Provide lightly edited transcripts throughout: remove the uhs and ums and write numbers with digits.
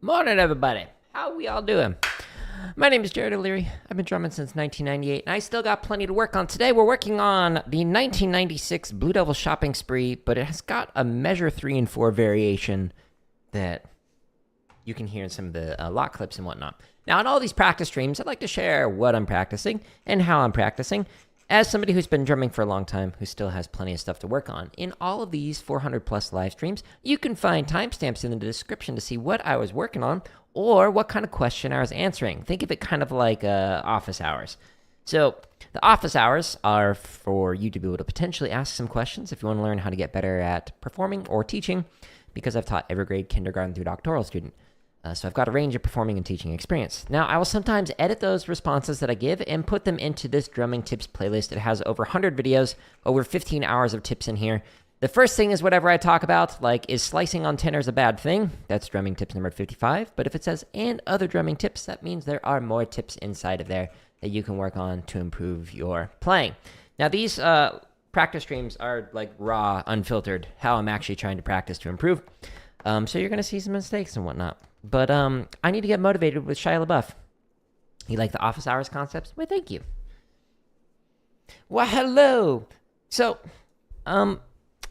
Morning, everybody. How we all doing? My name is Jared O'Leary. I've been drumming since 1998, and I still got plenty to work on. Today, we're working on the 1996 Blue Devil Shopping Spree, but it has got a measure 3 and 4 variation that you can hear in some of the lock clips and whatnot. Now, in all these practice streams, I'd like to share what I'm practicing and how I'm practicing. As somebody who's been drumming for a long time, who still has plenty of stuff to work on, in all of these 400 plus live streams, you can find timestamps in the description to see what I was working on or what kind of question I was answering. Think of it kind of like office hours. So the office hours are for you to be able to potentially ask some questions if you want to learn how to get better at performing or teaching, because I've taught every grade, kindergarten through doctoral student. So I've got a range of performing and teaching experience. Now, I will sometimes edit those responses that I give and put them into this drumming tips playlist. It has over 100 videos, over 15 hours of tips in here. The first thing is whatever I talk about, like, is slicing on tenors a bad thing? That's drumming tips number 55. But if it says, and other drumming tips, that means there are more tips inside of there that you can work on to improve your playing. Now, these practice streams are like raw, unfiltered, how I'm actually trying to practice to improve. So you're going to see some mistakes and whatnot. But I need to get motivated with Shia LaBeouf. You like the office hours concepts? Well, thank you. Well, hello. So, Shia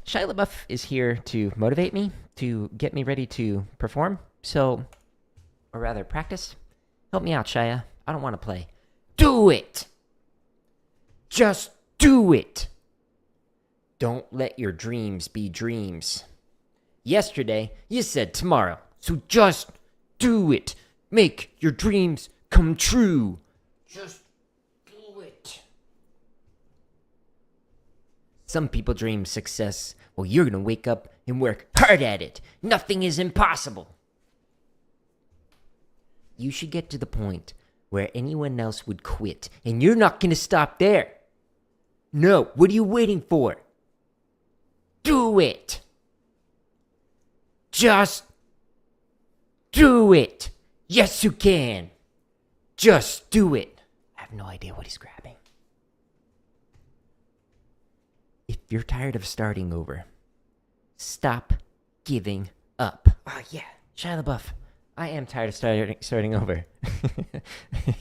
LaBeouf is here to motivate me, to get me ready to perform. So, or rather practice. Help me out, Shia. I don't want to play. Do it! Just do it! Don't let your dreams be dreams. Yesterday, you said tomorrow. So just do it. Make your dreams come true. Just do it. Some people dream success. Well, you're going to wake up and work hard at it. Nothing is impossible. You should get to the point where anyone else would quit, and you're not going to stop there. No, what are you waiting for? Do it. Just do it. Yes, you can. Just do it. I have no idea what he's grabbing. If you're tired of starting over, stop giving up. Oh, yeah. Shia LaBeouf. I am tired of starting over.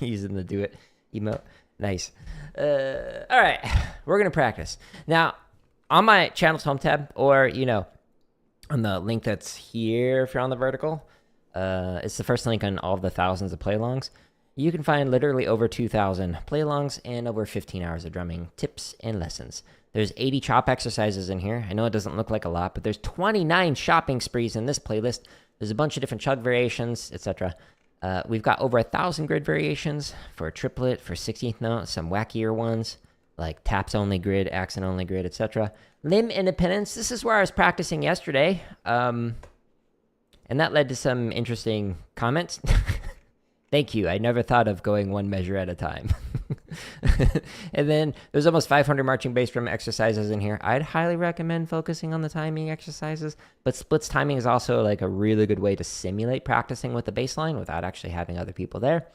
Using the do it emote. Nice. All right. We're going to practice. Now, on my channel's home tab, or, on the link that's here if you're on the vertical, it's the first link on all of the thousands of play-alongs. You can find literally over 2,000 play-alongs and over 15 hours of drumming tips and lessons. There's 80 chop exercises in here. I know it doesn't look like a lot, but there's 29 shopping sprees in this playlist. There's a bunch of different chug variations, etc. We've got over 1,000 grid variations for a triplet, for 16th note, some wackier ones, like taps-only grid, accent-only grid, etc. Limb independence. This is where I was practicing yesterday. And that led to some interesting comments. Thank you. I never thought of going one measure at a time. And then there's almost 500 marching bass drum exercises in here. I'd highly recommend focusing on the timing exercises, but splits timing is also like a really good way to simulate practicing with the bass line without actually having other people there.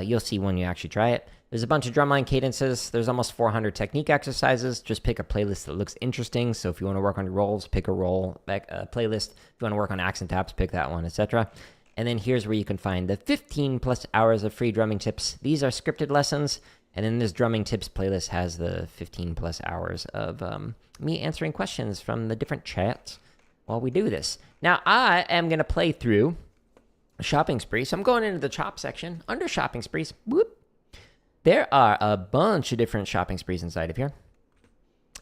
You'll see when you actually try it. There's a bunch of drumline cadences. There's almost 400 technique exercises. Just pick a playlist that looks interesting. So if you want to work on your rolls, pick a roll playlist. If you want to work on accent taps, pick that one, etc. And then here's where you can find the 15 plus hours of free drumming tips. These are scripted lessons. And then this drumming tips playlist has the 15 plus hours of me answering questions from the different chats while we do this. Now, I am going to play through a shopping spree. So I'm going into the chop section. Under shopping sprees, whoop. There are a bunch of different shopping sprees inside of here.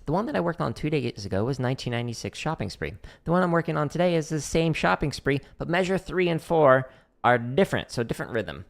The one that I worked on 2 days ago was 1996 shopping spree. The one I'm working on today is the same shopping spree, but measure 3 and 4 are different. So different rhythm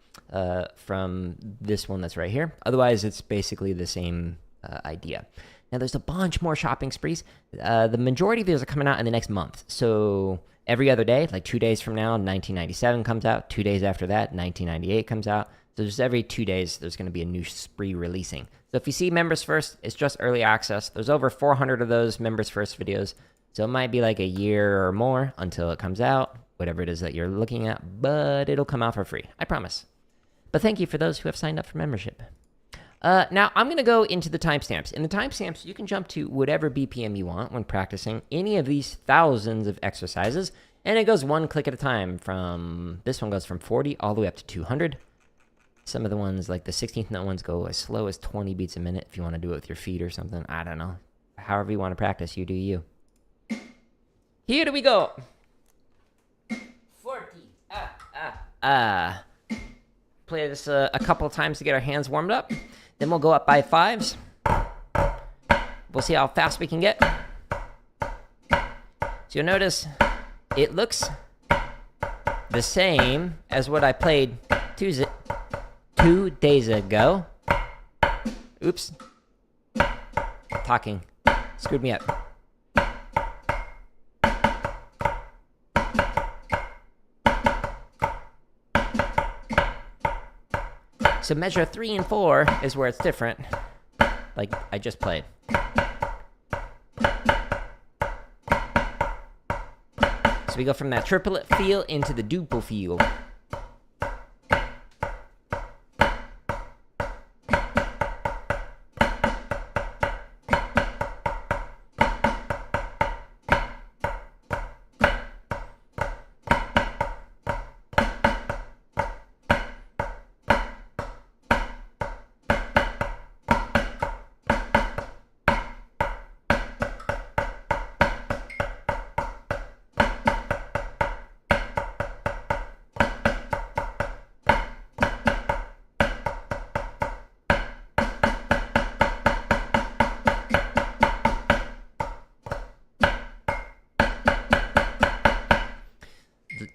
from this one that's right here. Otherwise, it's basically the same idea. Now, there's a bunch more shopping sprees. The majority of these are coming out in the next month. So every other day, like 2 days from now, 1997 comes out. 2 days after that, 1998 comes out. So just every 2 days, there's going to be a new spree releasing. So if you see members first, it's just early access. There's over 400 of those members first videos. So it might be like a year or more until it comes out, whatever it is that you're looking at, but it'll come out for free. I promise. But thank you for those who have signed up for membership. Now, I'm going to go into the timestamps. In the timestamps, you can jump to whatever BPM you want when practicing any of these thousands of exercises. And it goes one click at a time. This one goes from 40 all the way up to 200. Some of the ones, like the 16th note ones, go as slow as 20 beats a minute if you want to do it with your feet or something. I don't know. However you want to practice, you do you. Here we go. 40. Play this a couple of times to get our hands warmed up. Then we'll go up by 5s. We'll see how fast we can get. So you'll notice it looks the same as what I played 2 days ago. Oops. Talking screwed me up. So measure 3 and 4 is where it's different, like I just played. So we go from that triplet feel into the duple feel.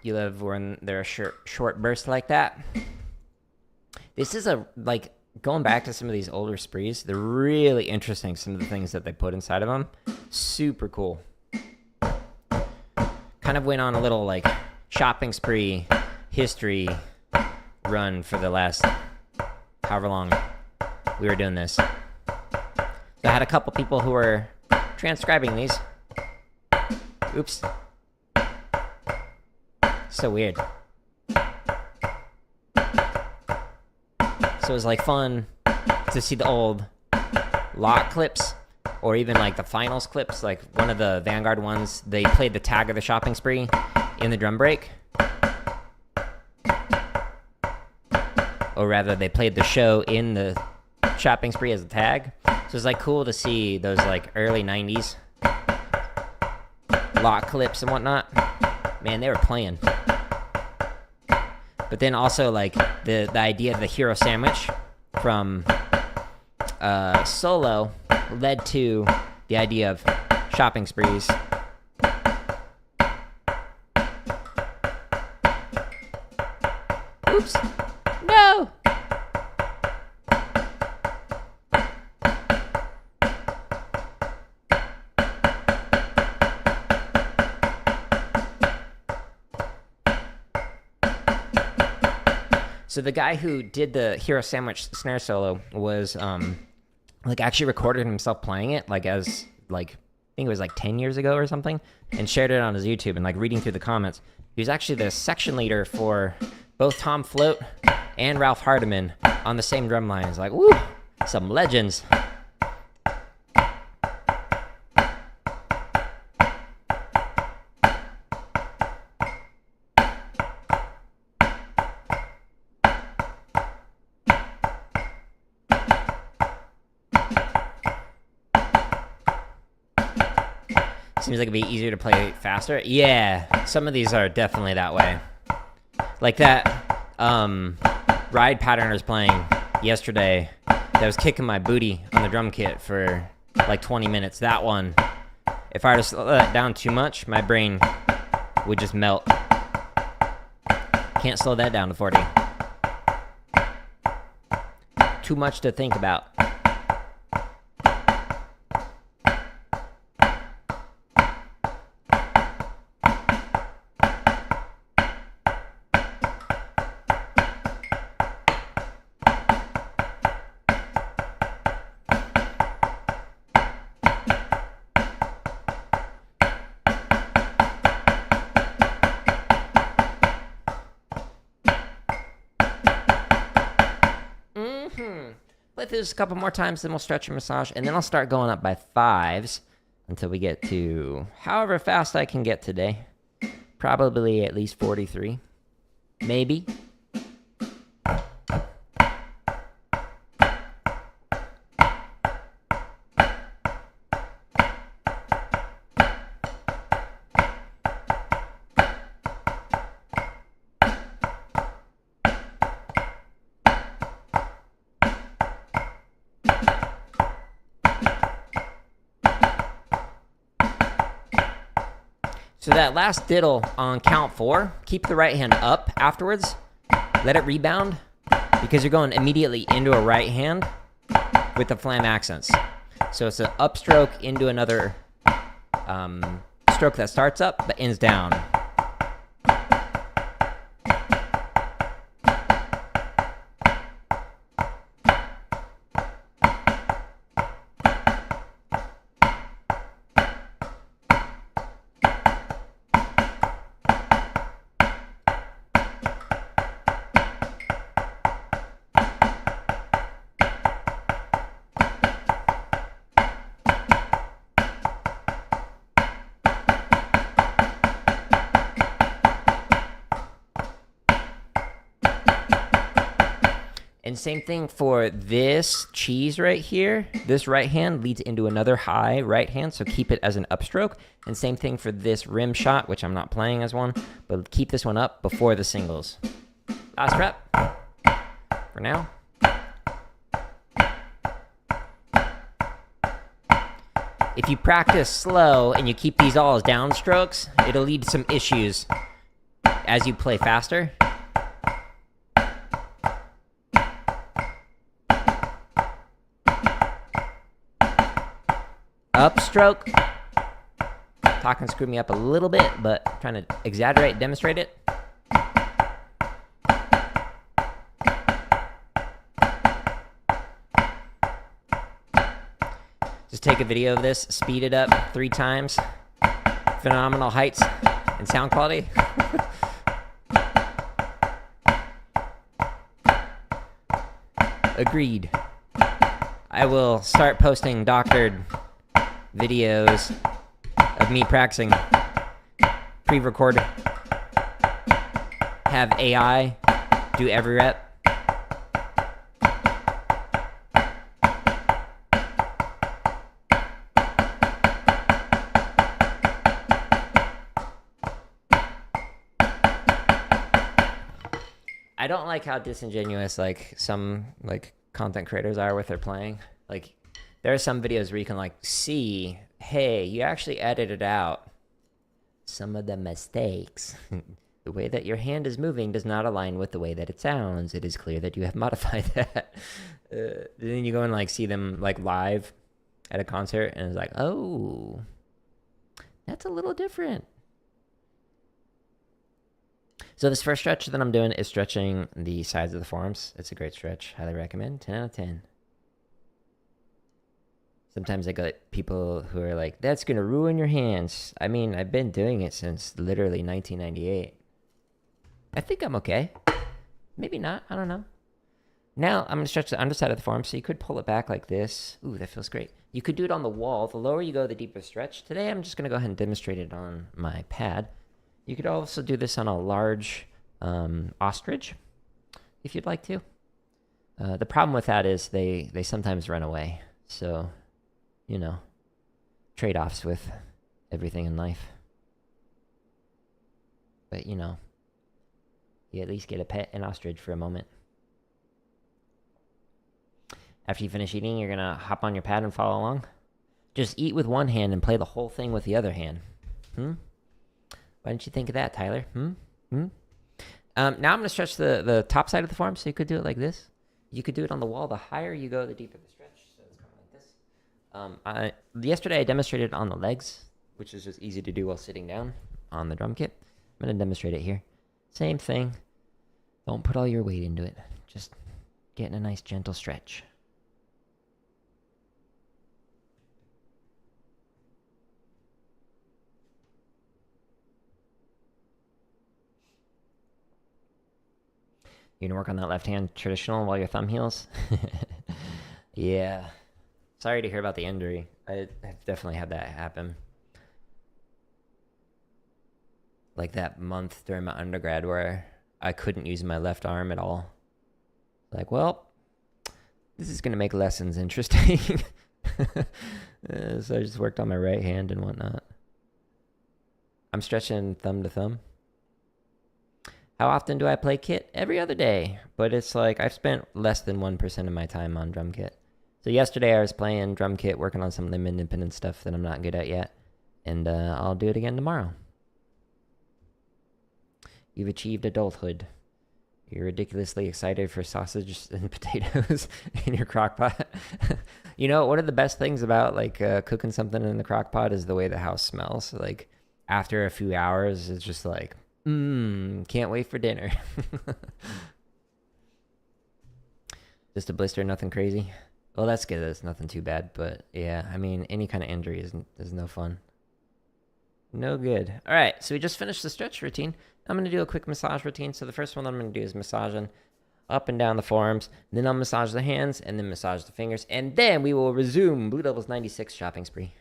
You love when there are short bursts like that. This is like, going back to some of these older sprees, they're really interesting, some of the things that they put inside of them. Super cool. Kind of went on a little, like, shopping spree history run for the last however long we were doing this. So I had a couple people who were transcribing these. Oops. So weird. So it was like fun to see the old lock clips, or even like the finals clips. Like one of the Vanguard ones, they played the tag of the shopping spree in the drum break. Or rather, they played the show in the shopping spree as a tag. So it's like cool to see those like early 90s lock clips and whatnot. Man, they were playing. But then also like the idea of the hero sandwich from solo led to the idea of shopping sprees. Oops. No! So the guy who did the hero sandwich snare solo was like actually recorded himself playing it, like as like I think it was like 10 years ago or something, and shared it on his YouTube. And like reading through the comments, he was actually the section leader for both Tom Float and Ralph Hardiman on the same drum line. It's like, woo, some legends. Seems like it'd be easier to play faster. Yeah, some of these are definitely that way. Like that ride pattern I was playing yesterday that was kicking my booty on the drum kit for like 20 minutes. That one, if I were to slow that down too much, my brain would just melt. Can't slow that down to 40. Too much to think about. Play through this a couple more times, then we'll stretch and massage, and then I'll start going up by 5s until we get to however fast I can get today. Probably at least 43. Maybe. So that last diddle on count 4, keep the right hand up afterwards. Let it rebound because you're going immediately into a right hand with the flam accents. So it's an upstroke into another stroke that starts up but ends down. And same thing for this cheese right here. This right hand leads into another high right hand, so keep it as an upstroke. And same thing for this rim shot, which I'm not playing as one, but keep this one up before the singles. Last rep for now. If you practice slow and you keep these all as downstrokes, it'll lead to some issues as you play faster. Upstroke. Talking screwed me up a little bit, but trying to exaggerate, demonstrate it. Just take a video of this, speed it up 3 times. Phenomenal heights and sound quality. Agreed. I will start posting doctored videos of me practicing, pre-record, have AI do every rep. I don't like how disingenuous like some like content creators are with their playing. Like there are some videos where you can like see, hey, you actually edited out some of the mistakes. The way that your hand is moving does not align with the way that it sounds. It is clear that you have modified that. Then you go and like see them like live at a concert and it's like, oh, that's a little different. So this first stretch that I'm doing is stretching the sides of the forearms. It's a great stretch. Highly recommend. 10 out of 10. Sometimes I get people who are like, that's going to ruin your hands. I mean, I've been doing it since literally 1998. I think I'm okay. Maybe not. I don't know. Now I'm going to stretch the underside of the forearm. So you could pull it back like this. Ooh, that feels great. You could do it on the wall. The lower you go, the deeper stretch. Today, I'm just going to go ahead and demonstrate it on my pad. You could also do this on a large ostrich if you'd like to. The problem with that is they sometimes run away. So, you know, trade-offs with everything in life. But, you know, you at least get to pet an ostrich for a moment. After you finish eating, you're going to hop on your pad and follow along. Just eat with one hand and play the whole thing with the other hand. Why didn't you think of that, Tyler? Now I'm going to stretch the top side of the forearm, so you could do it like this. You could do it on the wall. The higher you go, the deeper the stretch. So it's kind of like this. Yesterday, I demonstrated on the legs, which is just easy to do while sitting down on the drum kit. I'm going to demonstrate it here. Same thing. Don't put all your weight into it. Just getting a nice gentle stretch. You gonna work on that left hand traditional while your thumb heals? Yeah. Sorry to hear about the injury. I've definitely had that happen. like that month during my undergrad where I couldn't use my left arm at all. Like, well, this is going to make lessons interesting. So I just worked on my right hand and whatnot. I'm stretching thumb to thumb. How often do I play kit? Every other day. But it's like I've spent less than 1% of my time on drum kit. So yesterday I was playing drum kit, working on some limb independent stuff that I'm not good at yet. And I'll do it again tomorrow. You've achieved adulthood. You're ridiculously excited for sausage and potatoes in your crock pot. You know, one of the best things about like cooking something in the crock pot is the way the house smells. Like after a few hours, it's just like, can't wait for dinner. Just a blister, nothing crazy. Well, that's good. That's nothing too bad. But yeah, I mean, any kind of injury is no fun. No good. All right, so we just finished the stretch routine. I'm going to do a quick massage routine. So the first one I'm going to do is massaging up and down the forearms. Then I'll massage the hands and then massage the fingers. And then we will resume Blue Devils 96 shopping spree.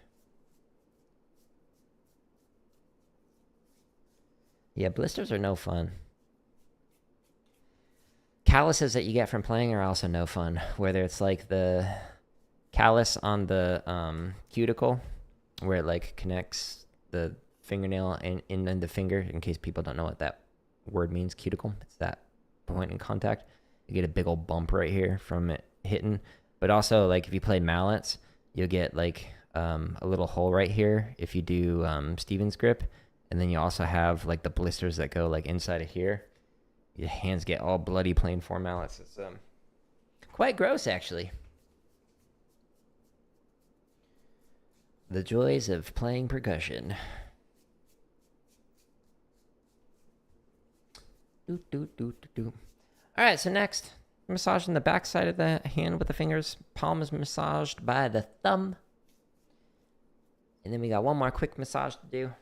Yeah, blisters are no fun. Calluses that you get from playing are also no fun. Whether it's like the callus on the cuticle where it like connects the fingernail and in the finger, in case people don't know what that word means, cuticle. It's that point in contact. You get a big old bump right here from it hitting. But also, like, if you play mallets, you'll get, like, a little hole right here if you do Stevens grip. And then you also have, like, the blisters that go, like, inside of here. Your hands get all bloody playing 4 mallets. It's quite gross, actually. The joys of playing percussion. Alright, so next, massaging the back side of the hand with the fingers. Palm is massaged by the thumb. And then we got one more quick massage to do.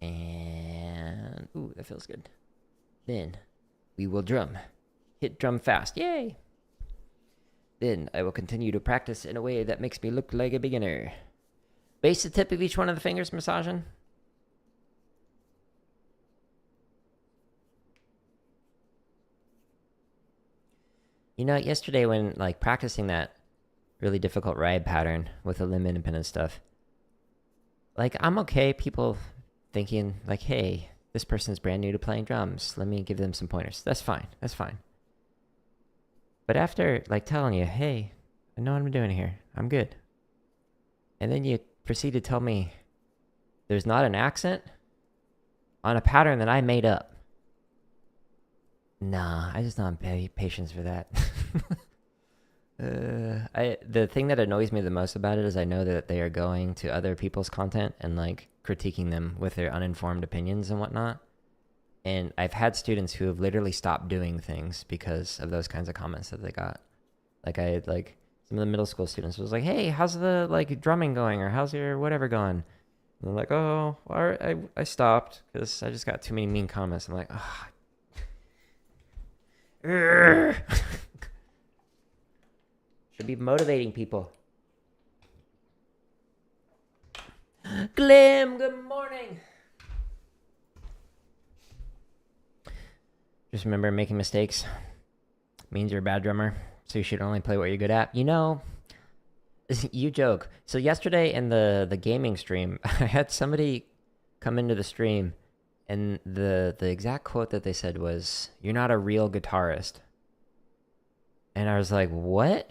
And, ooh, that feels good. Then we will drum. Hit drum fast. Yay! Then I will continue to practice in a way that makes me look like a beginner. Base the tip of each one of the fingers massaging. You know, yesterday when, like, practicing that really difficult ride pattern with the limb independent stuff, like, I'm okay people thinking, like, hey, this person's brand new to playing drums. Let me give them some pointers. That's fine. That's fine. But after, like, telling you, hey, I know what I'm doing here. I'm good. And then you proceed to tell me there's not an accent on a pattern that I made up. Nah, I just don't have patience for that. The thing that annoys me the most about it is I know that they are going to other people's content and, like, critiquing them with their uninformed opinions and whatnot. And I've had students who have literally stopped doing things because of those kinds of comments that they got. Like, I had, like, some of the middle school students was like, hey, how's the, like, drumming going? Or how's your whatever going? And they're like, oh, well, I stopped because I just got too many mean comments. I'm like, oh. Should be motivating people. Glim, good morning. Just remember, making mistakes means you're a bad drummer, so you should only play what you're good at. You know, you joke. So yesterday in the gaming stream, I had somebody come into the stream, and the exact quote that they said was, "You're not a real guitarist." And I was like, what?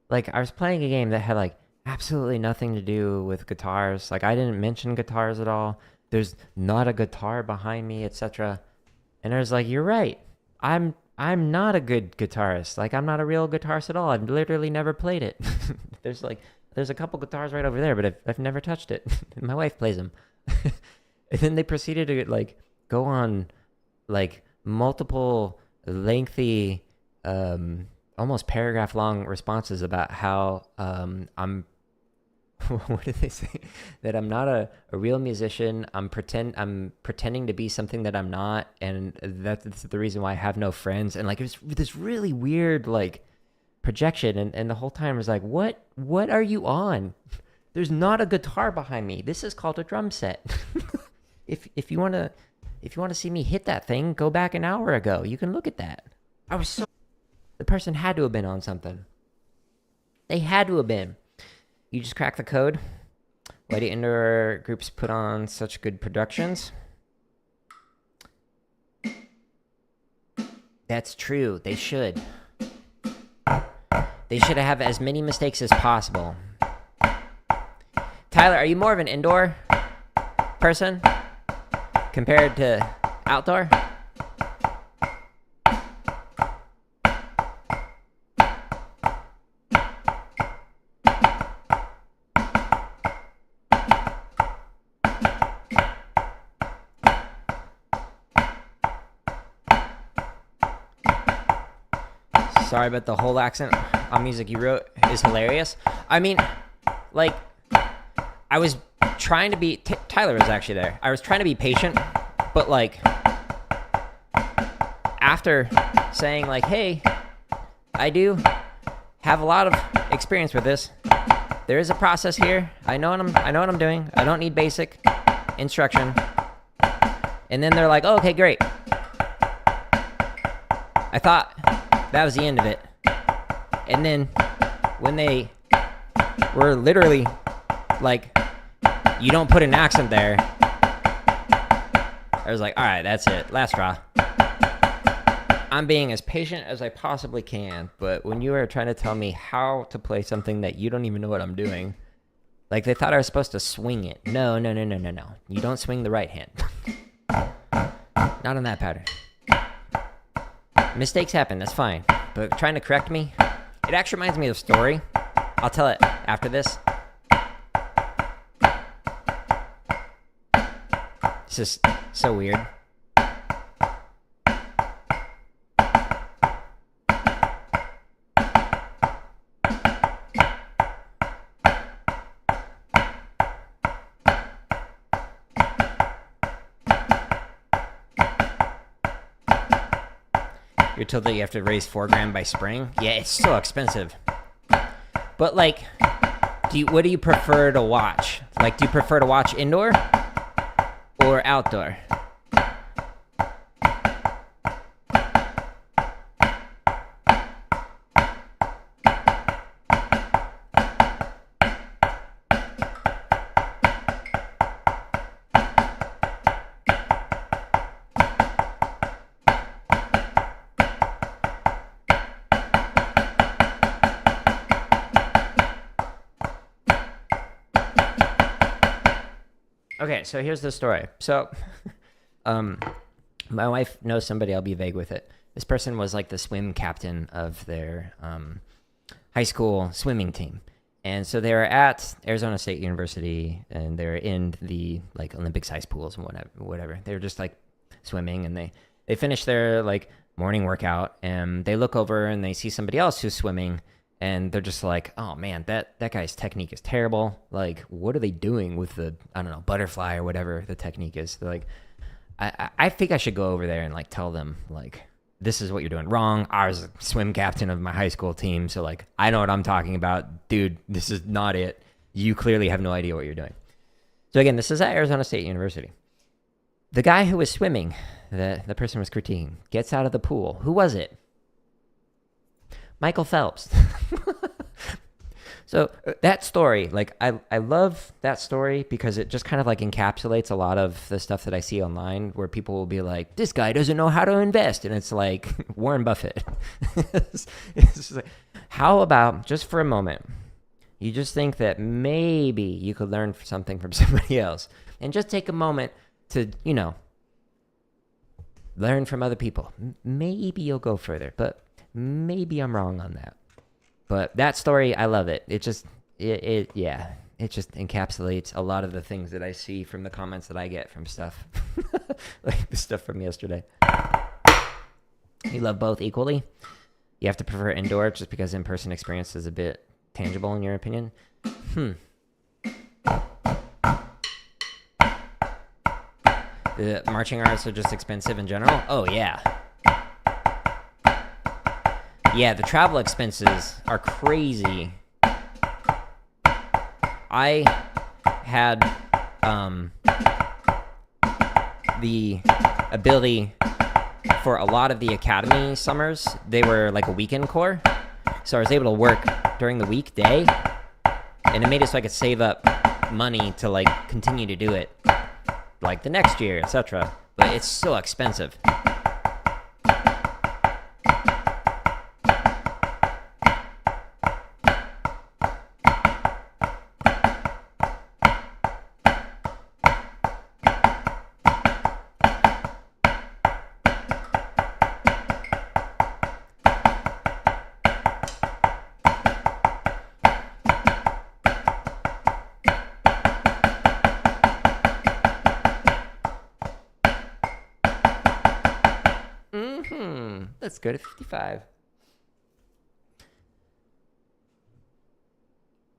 Like, I was playing a game that had, like, absolutely nothing to do with guitars. Like, I didn't mention guitars at all. There's not a guitar behind me, etc. And I was like, you're right. I'm not a good guitarist. Like, I'm not a real guitarist at all. I've literally never played it. There's a couple guitars right over there, but I've never touched it. My wife plays them. And then they proceeded to, like, go on, like, multiple lengthy, almost paragraph long responses about how I'm what did they say? That I'm not a real musician. I'm pretending to be something that I'm not, and that's the reason why I have no friends. And, like, it was this really weird, like, projection, and the whole time I was like, what are you on? There's not a guitar behind me. This is called a drum set. if you want to see me hit that thing, go back an hour ago. You can look at that. The person had to have been on something. They had to have been. You just crack the code. Why do indoor groups put on such good productions? That's true. They should. They should have as many mistakes as possible. Tyler, are you more of an indoor person compared to outdoor? Sorry, but the whole accent on music you wrote is hilarious. I mean, like, I was trying to be... Tyler was actually there. I was trying to be patient, but, like, after saying, like, hey, I do have a lot of experience with this. There is a process here. I know what I'm doing. I don't need basic instruction. And then they're like, oh, okay, great. I thought that was the end of it. And then when they were literally like, you don't put an accent there, I was like, all right, that's it. Last straw. I'm being as patient as I possibly can, but when you are trying to tell me how to play something that you don't even know what I'm doing, like they thought I was supposed to swing it. No. You don't swing the right hand. Not on that pattern. Mistakes happen, that's fine. But trying to correct me, it actually reminds me of a story. I'll tell it after this. It's just so weird. You're told that you have to raise $4,000 by spring. Yeah, it's so expensive. But like, what do you prefer to watch? Like, do you prefer to watch indoor or outdoor? Okay, so here's the story. So, my wife knows somebody. I'll be vague with it. This person was like the swim captain of their high school swimming team, and so they were at Arizona State University, and they're in the like Olympic-sized pools and whatever. They were just like swimming, and they finished their like morning workout, and they look over and they see somebody else who's swimming. And they're just like, oh man, that guy's technique is terrible. Like, what are they doing with the, I don't know, butterfly or whatever the technique is? They're like, I think I should go over there and like tell them, like, this is what you're doing wrong. I was a swim captain of my high school team, so like, I know what I'm talking about. Dude, this is not it. You clearly have no idea what you're doing. So again, this is at Arizona State University. The guy who was swimming, the person was critiquing, gets out of the pool. Who was it? Michael Phelps. So that story, like I love that story because it just kind of like encapsulates a lot of the stuff that I see online where people will be like, this guy doesn't know how to invest. And it's like Warren Buffett. It's just like, how about just for a moment, you just think that maybe you could learn something from somebody else and just take a moment to, you know, learn from other people. Maybe you'll go further, but maybe I'm wrong on that. But that story, I love it. It just encapsulates a lot of the things that I see from the comments that I get from stuff. Like the stuff from yesterday. You love both equally? You have to prefer indoor just because in-person experience is a bit tangible in your opinion? The marching arts are just expensive in general? Oh, yeah. Yeah, the travel expenses are crazy. I had the ability for a lot of the academy summers, they were like a weekend core. So I was able to work during the weekday, and it made it so I could save up money to like continue to do it like the next year, etc. But it's so expensive. Let's go to 55.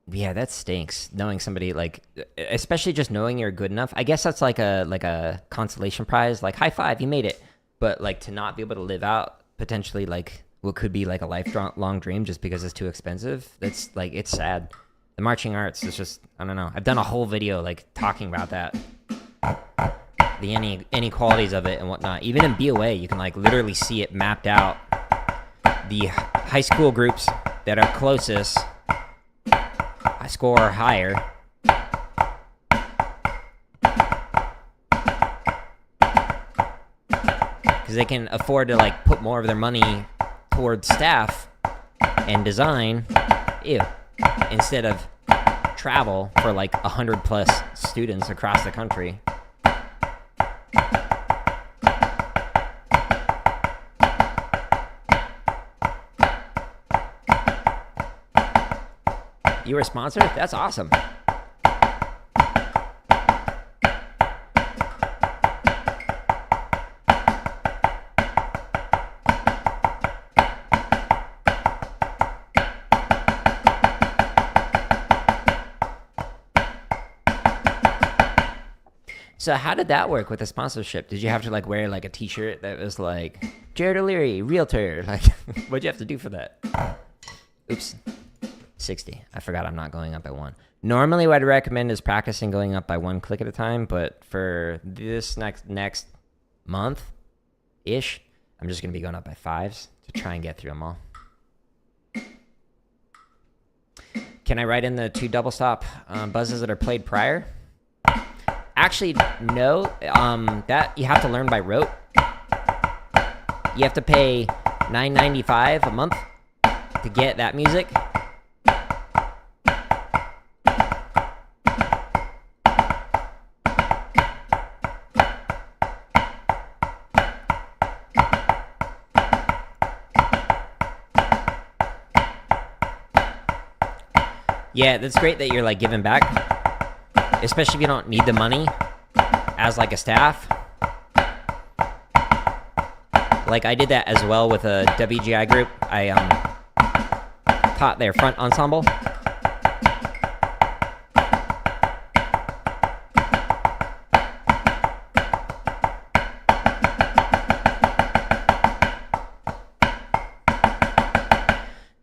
Yeah, that stinks. Knowing somebody like, especially just knowing you're good enough. I guess that's like a consolation prize. Like, high five, you made it. But like to not be able to live out potentially like what could be like a lifelong dream just because it's too expensive. That's like, it's sad. The marching arts is just, I don't know. I've done a whole video like talking about that. The inequalities of it and whatnot. Even in BOA, you can like literally see it mapped out. The high school groups that are closest score higher. Because they can afford to like put more of their money towards staff and design. Ew. Instead of travel for like 100+ students across the country. You were a sponsor? That's awesome. So how did that work with the sponsorship? Did you have to like wear like a t-shirt that was like Jared O'Leary, realtor? Like, what'd you have to do for that? Oops. 60. I forgot I'm not going up by 1. Normally what I'd recommend is practicing going up by 1 click at a time, but for this next month-ish, I'm just going to be going up by 5s to try and get through them all. Can I write in the 2 double stop buzzes that are played prior? Actually, no. That you have to learn by rote. You have to pay $9.95 a month to get that music. Yeah, that's great that you're like giving back, especially if you don't need the money as like a staff. Like I did that as well with a WGI group. I taught their front ensemble.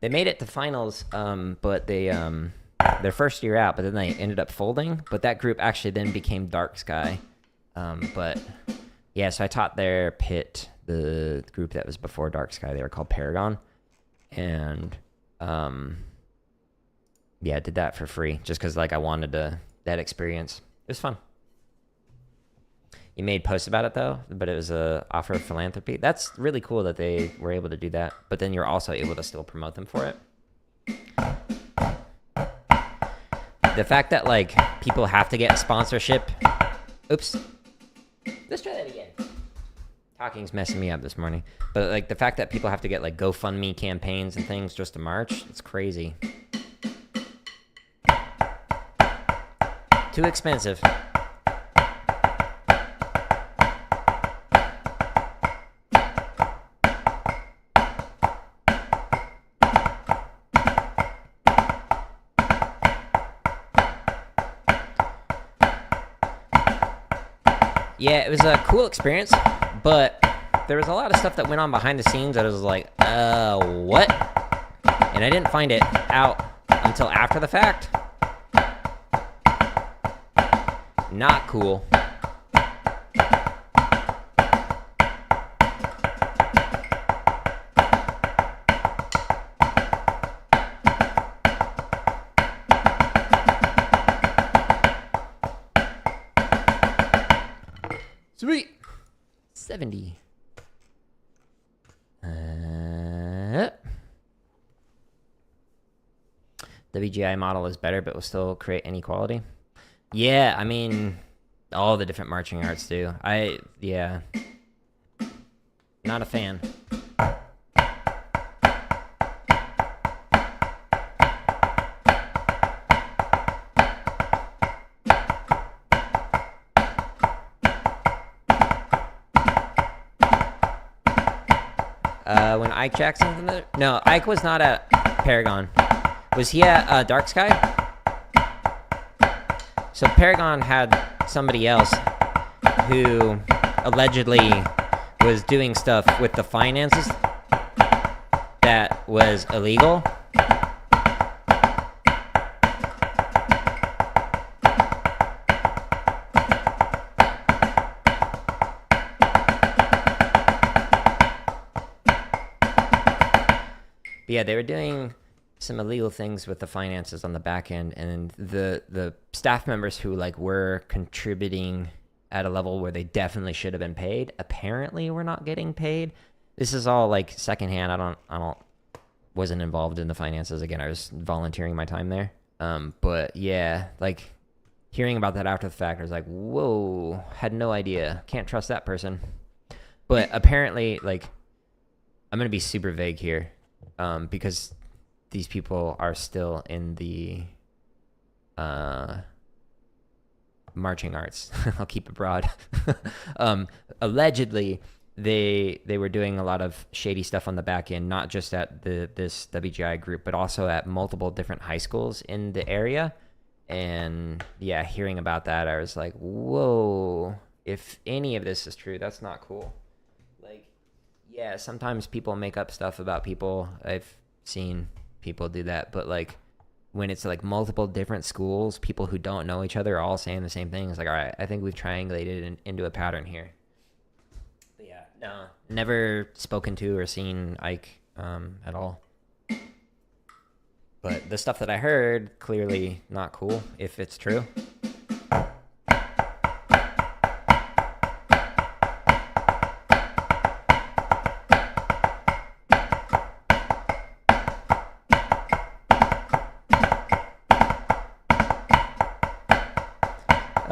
They made it to finals, but they their first year out, but then they ended up folding. But that group actually then became Dark Sky. But yeah, so I taught their pit, the group that was before Dark Sky. They were called Paragon, and yeah, I did that for free just because like I wanted that experience. It was fun. You made posts about it though, but it was a offer of philanthropy. That's really cool that they were able to do that, but then you're also able to still promote them for it. The fact that like people have to get sponsorship. Oops. Let's try that again. Talking's messing me up this morning. But like the fact that people have to get like GoFundMe campaigns and things just to march, it's crazy. Too expensive. Yeah, it was a cool experience, but there was a lot of stuff that went on behind the scenes that I was like, what? And I didn't find it out until after the fact. Not cool. 70. WGI model is better, but will still create inequality. Yeah, I mean, all the different marching arts do. Yeah. Not a fan. When Ike Jackson... No, Ike was not at Paragon. Was he at Dark Sky? So Paragon had somebody else who allegedly was doing stuff with the finances that was illegal. But yeah, they were doing some illegal things with the finances on the back end, and the staff members who like were contributing at a level where they definitely should have been paid apparently were not getting paid. This is all like secondhand. I wasn't involved in the finances. Again, I was volunteering my time there. But yeah, like hearing about that after the fact, I was like, whoa, had no idea. Can't trust that person. But apparently, like, I'm gonna be super vague here. Because these people are still in the marching arts. I'll keep it broad. Allegedly, they were doing a lot of shady stuff on the back end, not just at this WGI group, but also at multiple different high schools in the area. And yeah, hearing about that, I was like, whoa, if any of this is true, that's not cool. Yeah, sometimes people make up stuff about people. I've seen people do that, but like when it's like multiple different schools, people who don't know each other are all saying the same thing. It's like, all right, I think we've triangulated into a pattern here. But yeah, no, never spoken to or seen Ike at all. But the stuff that I heard, clearly not cool if it's true.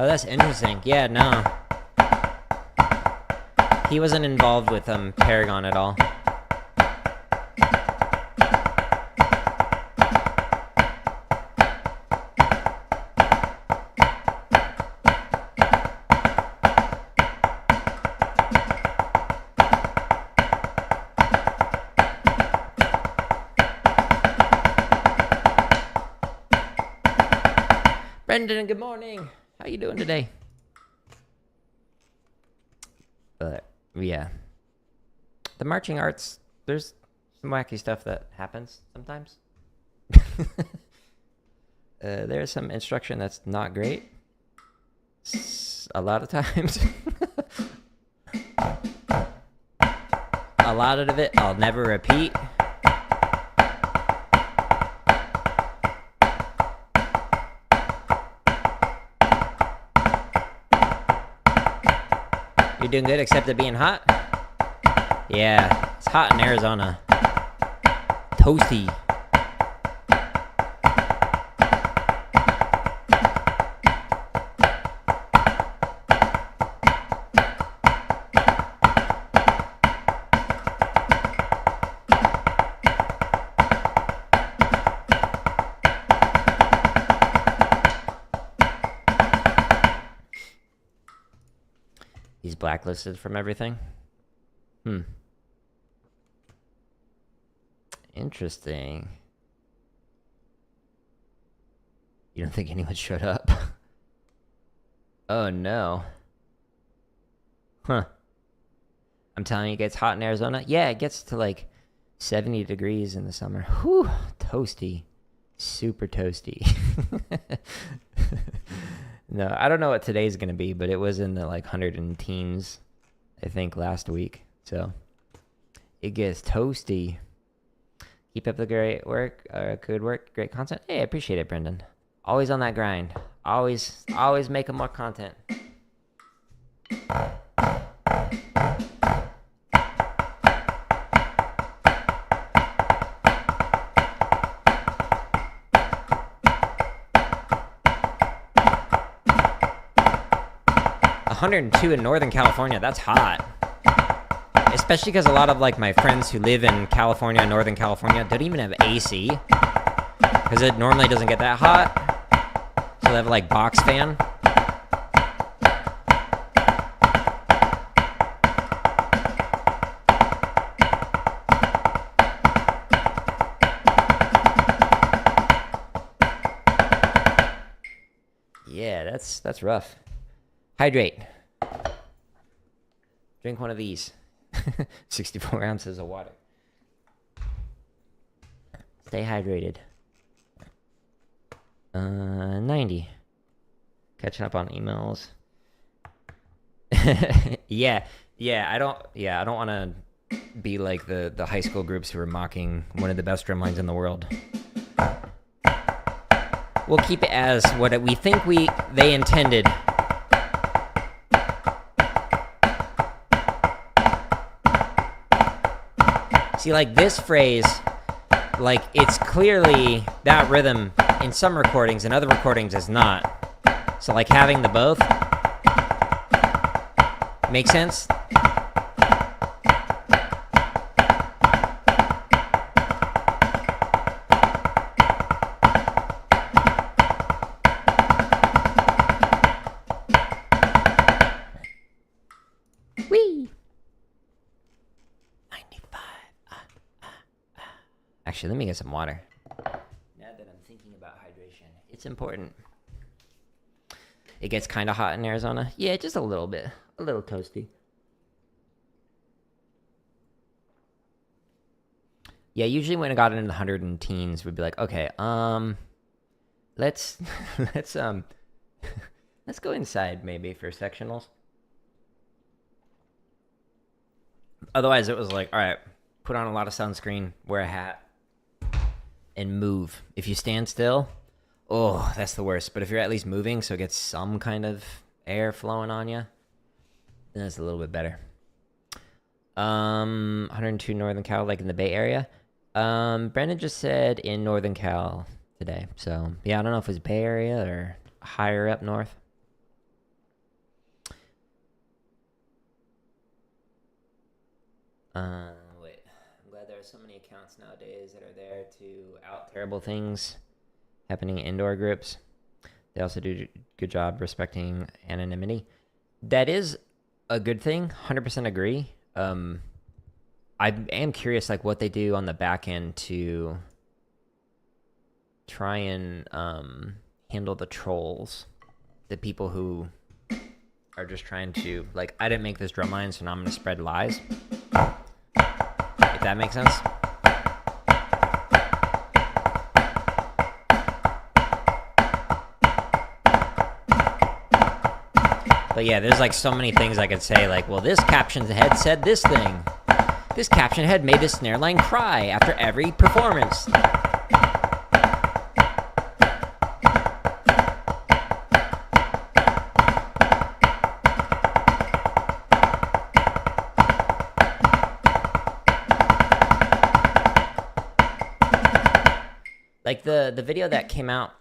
Oh, that's interesting. Yeah, no. He wasn't involved with Paragon at all. Brendan, good morning. How you doing today? But yeah, the marching arts, there's some wacky stuff that happens sometimes. There's some instruction that's not great a lot of times. A lot of it I'll never repeat. You're doing good except it being hot? Yeah, it's hot in Arizona. Toasty. He's blacklisted from everything. Interesting. You don't think anyone showed up? Oh no. Huh. I'm telling you, it gets hot in Arizona. Yeah, it gets to like 70 degrees in the summer. Whew, toasty. Super toasty. No, I don't know what today's going to be, but it was in the like 100 and teens, I think, last week. So it gets toasty. Keep up the great work, good work, great content. Hey, I appreciate it, Brendan. Always on that grind. Always making more content. 102 in Northern California. That's hot. Especially because a lot of like my friends who live in California, Northern California, don't even have AC. Because it normally doesn't get that hot. So they have like box fan. Yeah, that's rough. Hydrate. Drink one of these. 64 ounces of water. Stay hydrated. 90. Catching up on emails. yeah, I don't want to be like the high school groups who are mocking one of the best drumlines in the world. We'll keep it as what we think they intended. See, like this phrase, like it's clearly that rhythm in some recordings and other recordings is not. So like having the both makes sense. Whee! 95. Actually, let me get some water. Now that I'm thinking about hydration, it's important. It gets kind of hot in Arizona. Yeah, just a little bit. A little toasty. Yeah, usually when I got into the 100 and teens, we'd be like, okay, let's let's go inside maybe for sectionals. Otherwise, it was like, all right, put on a lot of sunscreen, wear a hat, and move. If you stand still, oh, that's the worst. But if you're at least moving, so it gets some kind of air flowing on you, then it's a little bit better. 102 Northern Cal, like in the Bay Area. Brendan just said in Northern Cal today. So, yeah, I don't know if it's Bay Area or higher up north. Wait. I'm glad there are so many accounts nowadays that are there to out terrible things happening in indoor groups. They also do a good job respecting anonymity. That is a good thing. 100% agree. I am curious, like, what they do on the back end to try and handle the trolls, the people who are just trying to, like, I didn't make this drum line, so now I'm going to spread lies. If that makes sense. But yeah, there's like so many things I could say, like, well, this caption head said this thing. This caption head made this snare line cry after every performance. Like the video that came out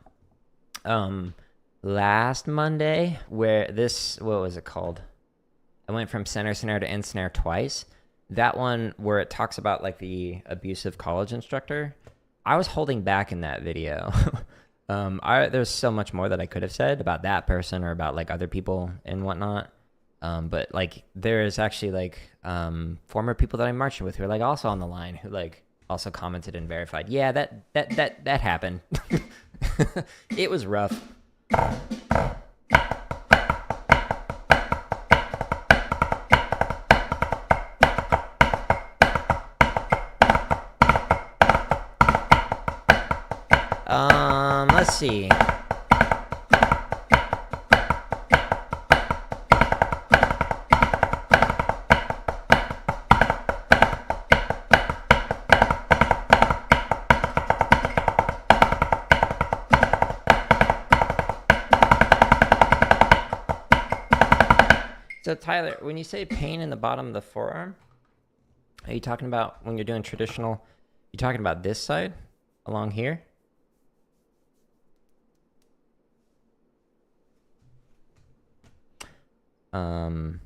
last Monday, where this, what was it called? I went from center snare to end snare twice. That one where it talks about like the abusive college instructor, I was holding back in that video. There's so much more that I could have said about that person or about like other people and whatnot. But like there's actually like former people that I'm marching with who are like also on the line who like also commented and verified. Yeah, that happened. It was rough. Let's see. So Tyler, when you say pain in the bottom of the forearm, are you talking about when you're doing traditional, you're talking about this side along here? Um,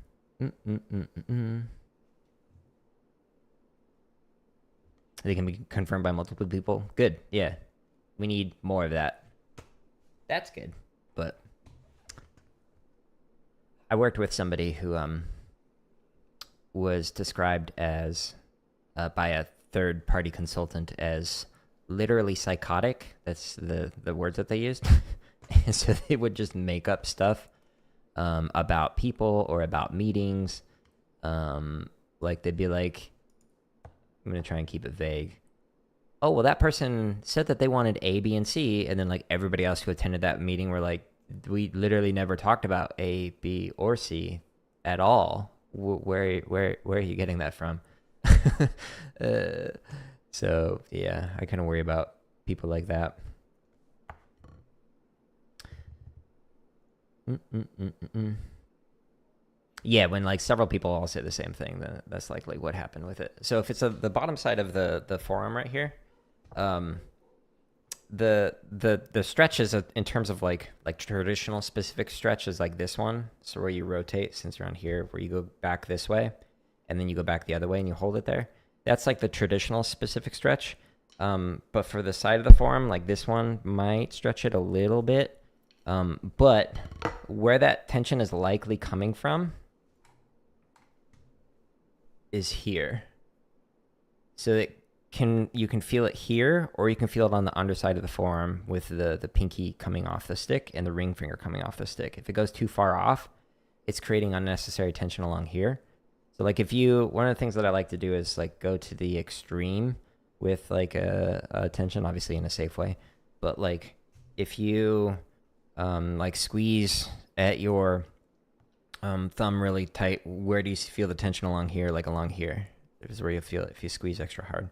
They can be confirmed by multiple people. Good. Yeah. We need more of that. That's good. But I worked with somebody who was described as by a third party consultant as literally psychotic. That's the words that they used. And so they would just make up stuff about people or about meetings. Like they'd be like, I'm going to try and keep it vague. Oh, well, that person said that they wanted A, B, and C. And then like everybody else who attended that meeting were like, we literally never talked about A, B, or C at all. Where are you getting that from? So yeah, I kind of worry about people like that. Yeah, when like several people all say the same thing, then that's likely what happened with it. So if it's the bottom side of the forearm right here, the stretch is in terms of like traditional specific stretch is like this one. So where you rotate, since you're on here, where you go back this way, and then you go back the other way and you hold it there. That's like the traditional specific stretch. But for the side of the forearm, like this one might stretch it a little bit. But where that tension is likely coming from is here. So you can feel it here, or you can feel it on the underside of the forearm with the pinky coming off the stick and the ring finger coming off the stick. If it goes too far off, it's creating unnecessary tension along here. So like one of the things that I like to do is like go to the extreme with like a tension, obviously in a safe way. But like if you like squeeze at your thumb really tight, where do you feel the tension along here? Like along here. This is where you'll feel it if you squeeze extra hard.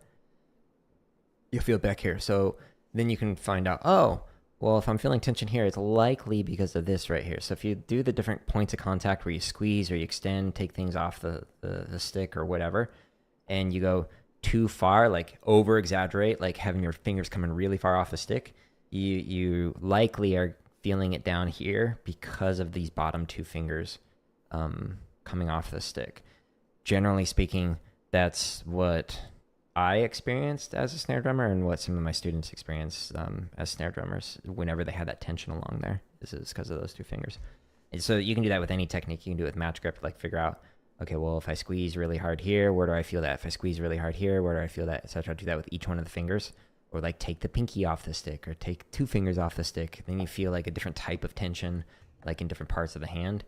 You'll feel it back here. So then you can find out, oh, well, if I'm feeling tension here, it's likely because of this right here. So if you do the different points of contact where you squeeze or you extend, take things off the stick or whatever, and you go too far, like over exaggerate, like having your fingers coming really far off the stick, you likely are feeling it down here because of these bottom two fingers coming off the stick. Generally speaking, that's what I experienced as a snare drummer and what some of my students experienced as snare drummers whenever they had that tension along there. This is because of those two fingers. And so you can do that with any technique. You can do it with match grip, like figure out, okay, well, if I squeeze really hard here, where do I feel that? If I squeeze really hard here, where do I feel that? Etc. Do that with each one of the fingers. Or like take the pinky off the stick or take two fingers off the stick. Then you feel like a different type of tension, like in different parts of the hand.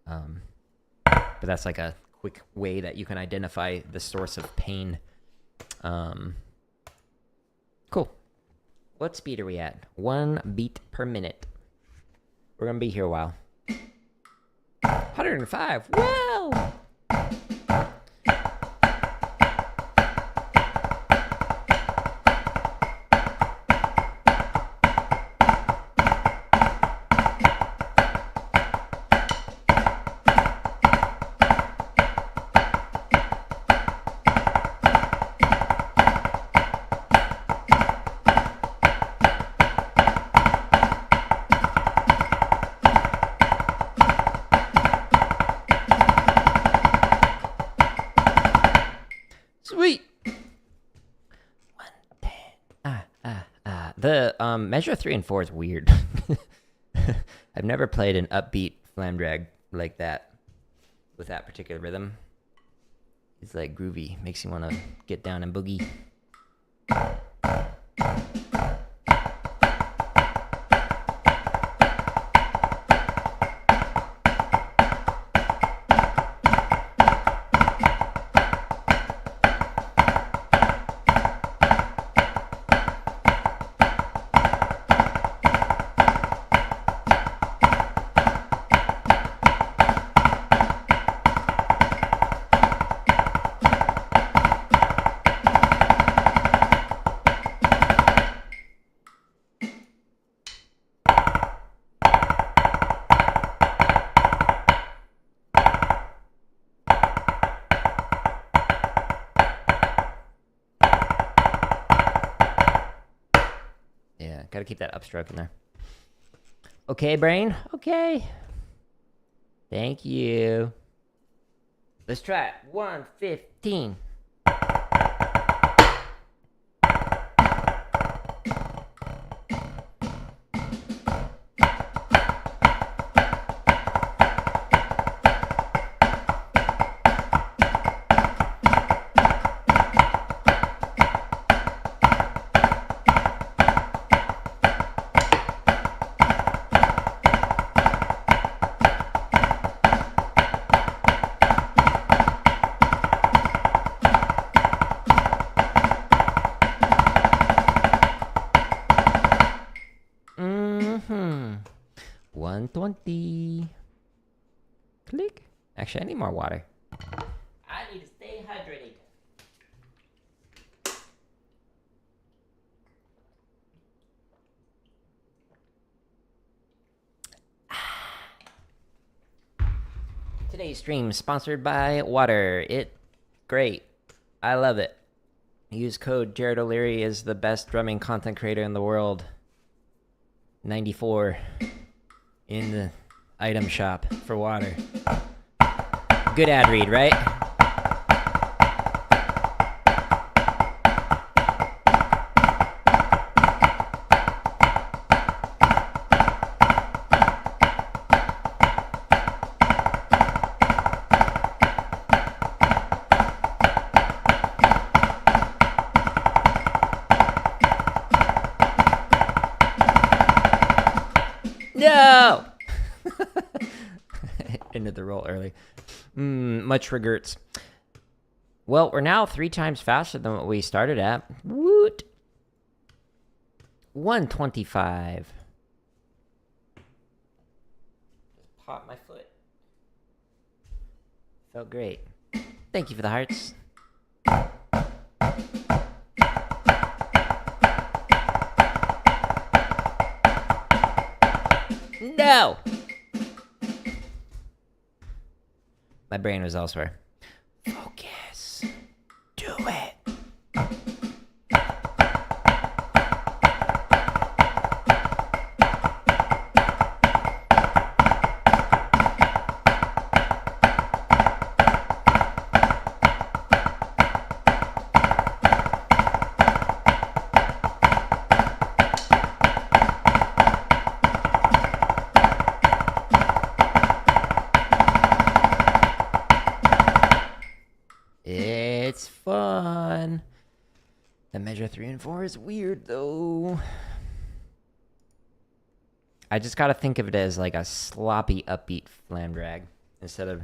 But that's like a quick way that you can identify the source of pain. Cool. What speed are we at? 1 beat per minute. We're going to be here a while. 105. Whoa! Sweet. 110. The measure 3 and 4 is weird. I've never played an upbeat flam drag like that with that particular rhythm. It's like groovy, makes you want to get down and boogie. Gotta keep that upstroke in there. Okay, brain. Okay. Thank you. Let's try it. 115. Mm-hmm. 120. Click. Actually, I need more water. I need to stay hydrated. Today's stream sponsored by water. Great. I love it. Use code Jared O'Leary is the best drumming content creator in the world. 94 in the item shop for water. Good ad read, right? No! Ended the roll early. Much regrets. Well, we're now 3 times faster than what we started at. Woot! 125. Just pop my foot. Felt great. Thank you for the hearts. No! My brain was elsewhere. Focus. Do it. It's fun. The measure 3 and 4 is weird, though. I just gotta think of it as like a sloppy, upbeat flam drag instead of...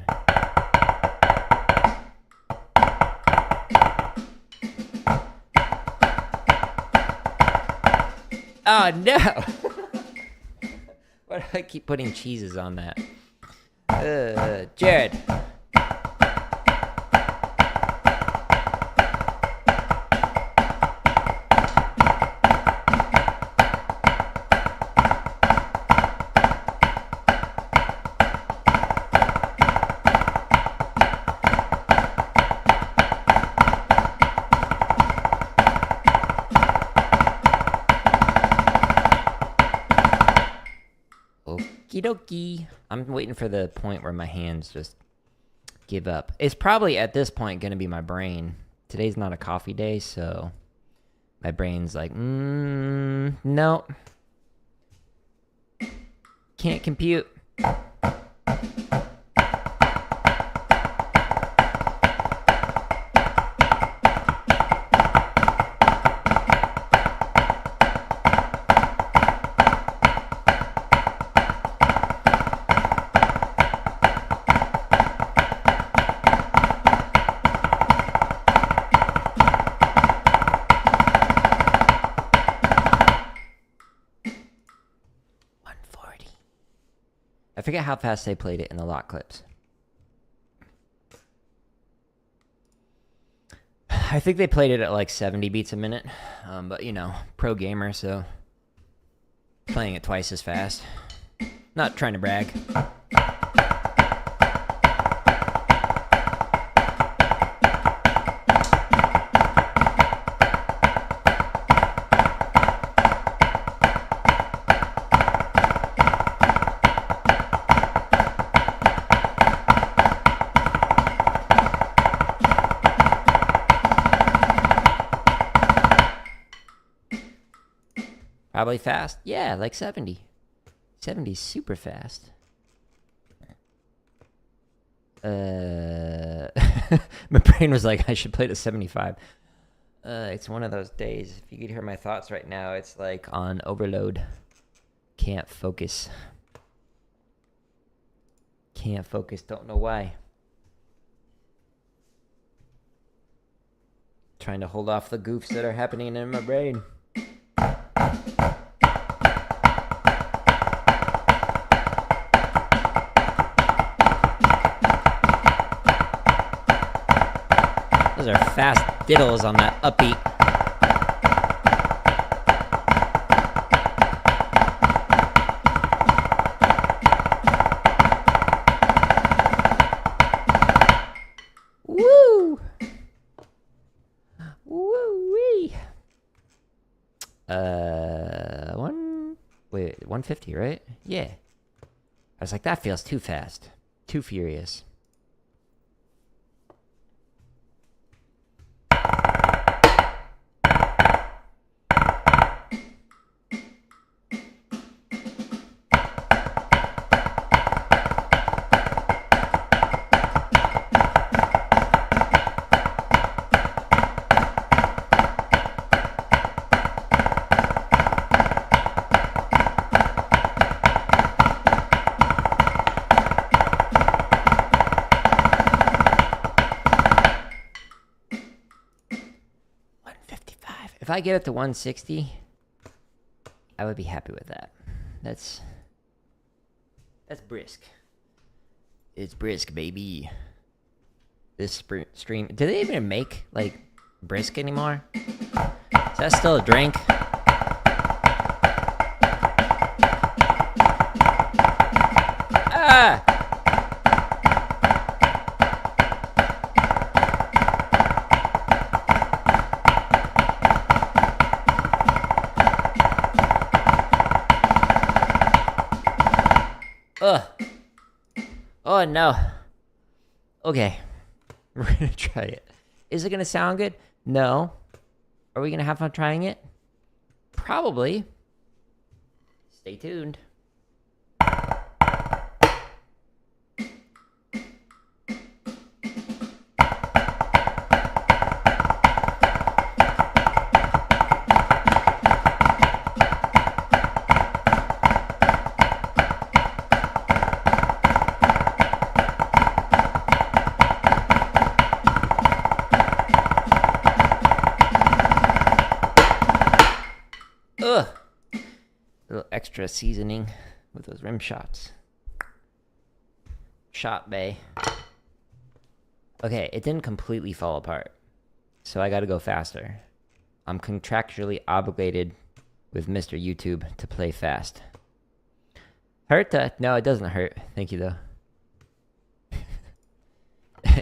Oh, no! Why do I keep putting cheeses on that? Jared. Okie dokie. I'm waiting for the point where my hands just give up. It's probably at this point going to be my brain. Today's not a coffee day, so my brain's like, no. Can't compute. I forget how fast they played it in the lock clips. I think they played it at like 70 beats a minute. But, you know, pro gamer, so playing it twice as fast. Not trying to brag. Probably fast. Yeah, like 70. 70's super fast. My brain was like, I should play the 75. It's one of those days. If you could hear my thoughts right now, it's like on overload. Can't focus. Can't focus. Don't know why. Trying to hold off the goofs that are happening in my brain. Those are fast diddles on that upbeat. Woo! Woo-wee! 150, right? Yeah. I was like, that feels too fast. Too furious. If I get it to 160, I would be happy with that. That's brisk. It's brisk, baby. This stream. Do they even make like brisk anymore? Is that still a drink? Ah! Ugh. Oh no. Okay. We're gonna try it. Is it gonna sound good? No. Are we gonna have fun trying it? Probably. Stay tuned. Ugh. A little extra seasoning with those rim shots. Shot bay. Okay, it didn't completely fall apart. So I gotta go faster. I'm contractually obligated with Mr. YouTube to play fast. Herta? No, it doesn't hurt. Thank you, though.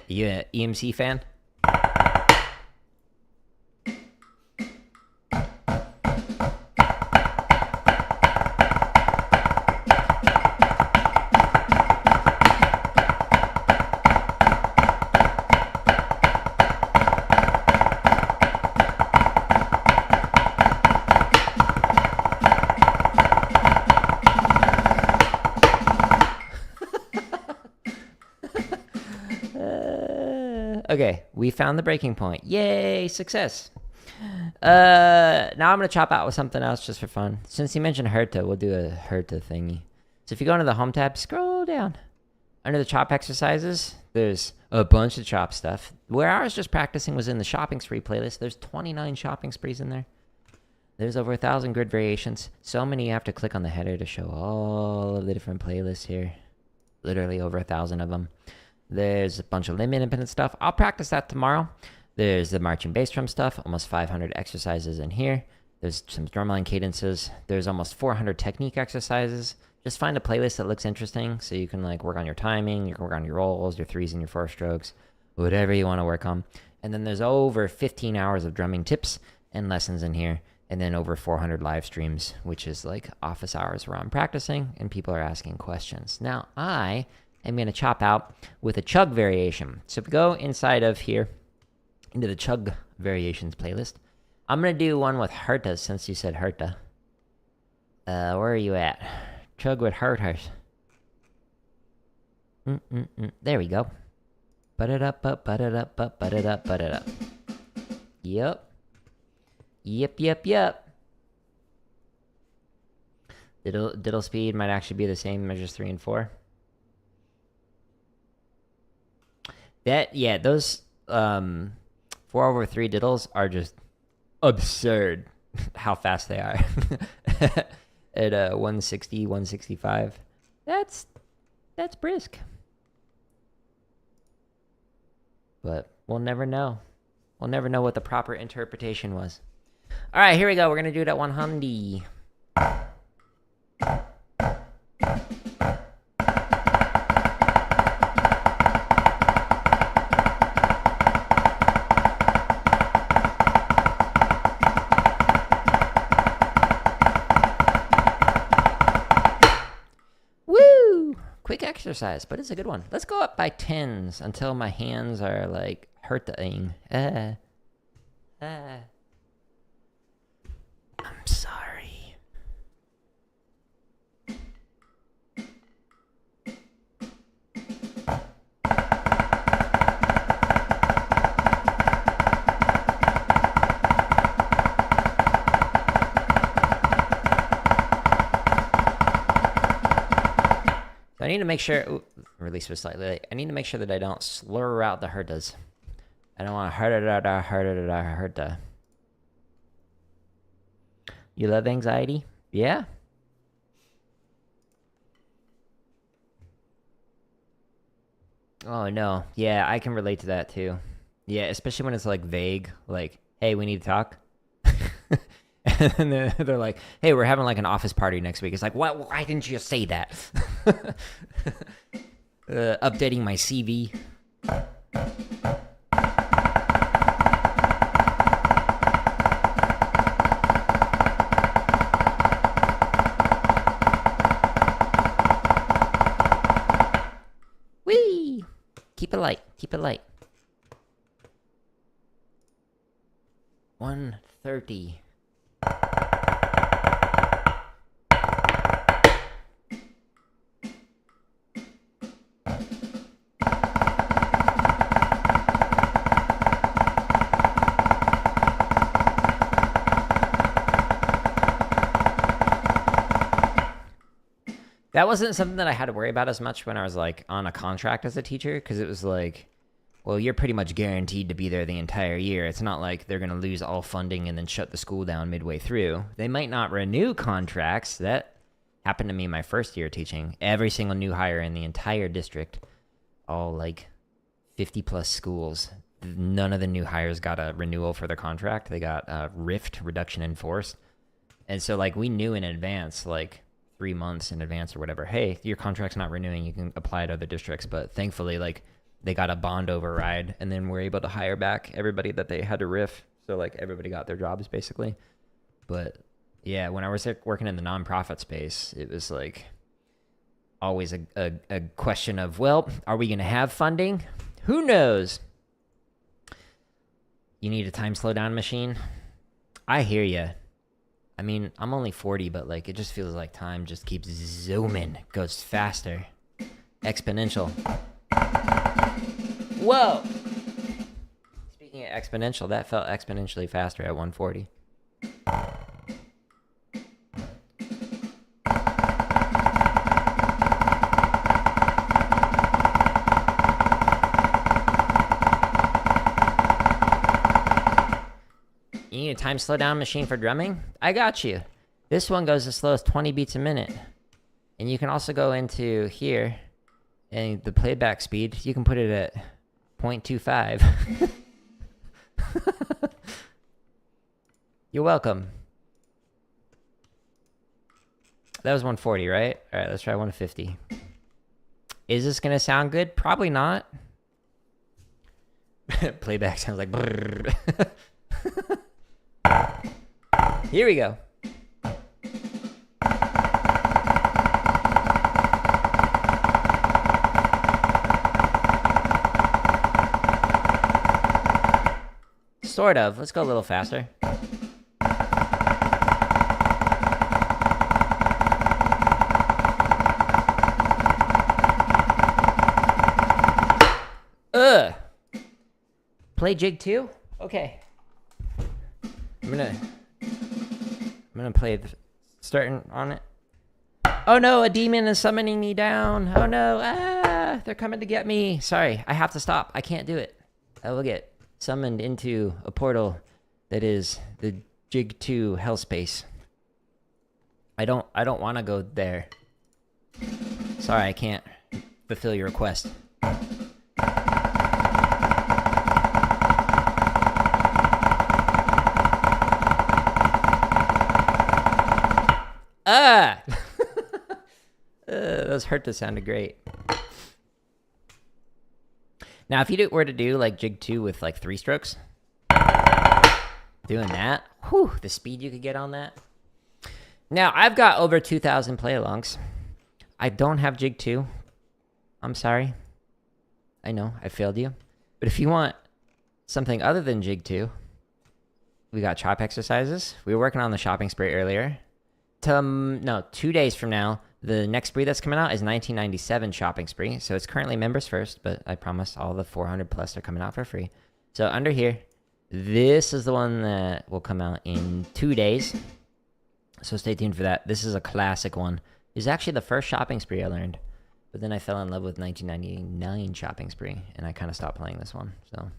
You an EMC fan? Okay, we found the breaking point. Yay, success. Now I'm going to chop out with something else just for fun. Since you mentioned Herta, we'll do a Herta thingy. So if you go into the home tab, scroll down. Under the chop exercises, there's a bunch of chop stuff. Where I was just practicing was in the shopping spree playlist. There's 29 shopping sprees in there. There's over 1,000 grid variations. So many you have to click on the header to show all of the different playlists here. Literally over 1,000 of them. There's a bunch of limb independent stuff. I'll practice that tomorrow. There's the marching bass drum stuff. Almost 500 exercises in here. There's some drumline cadences. There's almost 400 technique exercises. Just find a playlist that looks interesting so you can like work on your timing, you can work on your rolls, your threes and your four strokes, whatever you want to work on. And then there's over 15 hours of drumming tips and lessons in here. And then over 400 live streams, which is like office hours where I'm practicing and people are asking questions. Now, I'm going to chop out with a Chug variation. So if we go inside of here, into the Chug variations playlist, I'm going to do one with hertas since you said herta. Where are you at? Chug with hertas. There we go. Butt it up, butt it up, butt it up, butt it up. Yep. Yep. Diddle speed might actually be the same, measures 3 and 4. Those 4/3 diddles are just absurd how fast they are. At 160, 165. That's brisk. But we'll never know. We'll never know what the proper interpretation was. All right, here we go. We're going to do it at 100. Woo! Quick exercise, but it's a good one. Let's go up by 10s until my hands are like hurting. I'm sorry. So I need to make sure. Ooh, release was slightly late. I need to make sure that I don't slur out the hertas. I don't want to herta. You love anxiety? Yeah? Oh, no. Yeah, I can relate to that, too. Yeah, especially when it's, like, vague. Like, hey, we need to talk. And then they're like, hey, we're having, like, an office party next week. It's like, what? Why didn't you just say that? Updating my CV. Whee! Keep it light. Keep it light. 130. That wasn't something that I had to worry about as much when I was like on a contract as a teacher, because it was like, well, you're pretty much guaranteed to be there the entire year. It's not like they're going to lose all funding and then shut the school down midway through. They might not renew contracts. That happened to me my first year teaching. Every single new hire in the entire district, all like 50 plus schools, none of the new hires got a renewal for their contract. They got a RIFT, reduction in force. And so like we knew in advance, like 3 months in advance or whatever, hey, your contract's not renewing, you can apply to other districts. But thankfully, like, they got a bond override, and then we're able to hire back everybody that they had to riff. So, like, everybody got their jobs, basically. But, yeah, when I was working in the nonprofit space, it was, like, always a question of, well, are we going to have funding? Who knows? You need a time slowdown machine? I hear you. I mean, I'm only 40, but, like, it just feels like time just keeps zooming. It goes faster. Exponential. Whoa! Speaking of exponential, that felt exponentially faster at 140. You need a time slowdown machine for drumming? I got you. This one goes as slow as 20 beats a minute. And you can also go into here, and the playback speed, you can put it at 0.25. You're welcome. That was 140, right? All right, let's try 150. Is this going to sound good? Probably not. Playback sounds like brrr. Here we go. Sort of. Let's go a little faster. play jig 2? Okay. I'm gonna play starting on it. Oh no, a demon is summoning me down. Oh no, they're coming to get me. Sorry, I have to stop. I can't do it. I will get summoned into a portal that is the Jig 2 hell space. I don't want to go there. Sorry, I can't fulfill your request. Ah! Those hertas sounded great. Now, if you were to do like Jig 2 with like 3 strokes, doing that, whew, the speed you could get on that. Now, I've got over 2,000 play-alongs. I don't have Jig 2. I'm sorry. I know, I failed you. But if you want something other than Jig 2, we got chop exercises. We were working on the shopping spree earlier. 2 days from now, the next spree that's coming out is 1997 shopping spree. So it's currently members first, but I promise all the 400 plus are coming out for free. So under here, this is the one that will come out in 2 days. So stay tuned for that. This is a classic one. It's actually the first shopping spree I learned. But then I fell in love with 1999 shopping spree, and I kind of stopped playing this one. So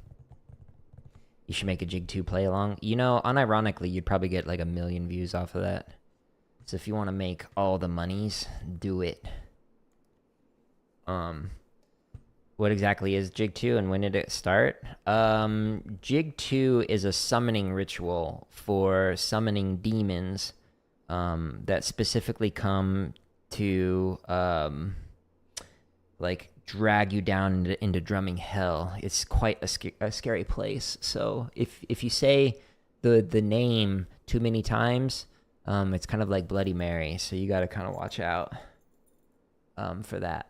you should make a Jig 2 play along. You know, unironically, you'd probably get like 1 million views off of that. So if you want to make all the monies, do it. What exactly is Jig 2 and when did it start? Jig 2 is a summoning ritual for summoning demons that specifically come to like drag you down into drumming hell. It's quite a scary place. So if you say the name too many times, it's kind of like Bloody Mary. So you got to kind of watch out for that.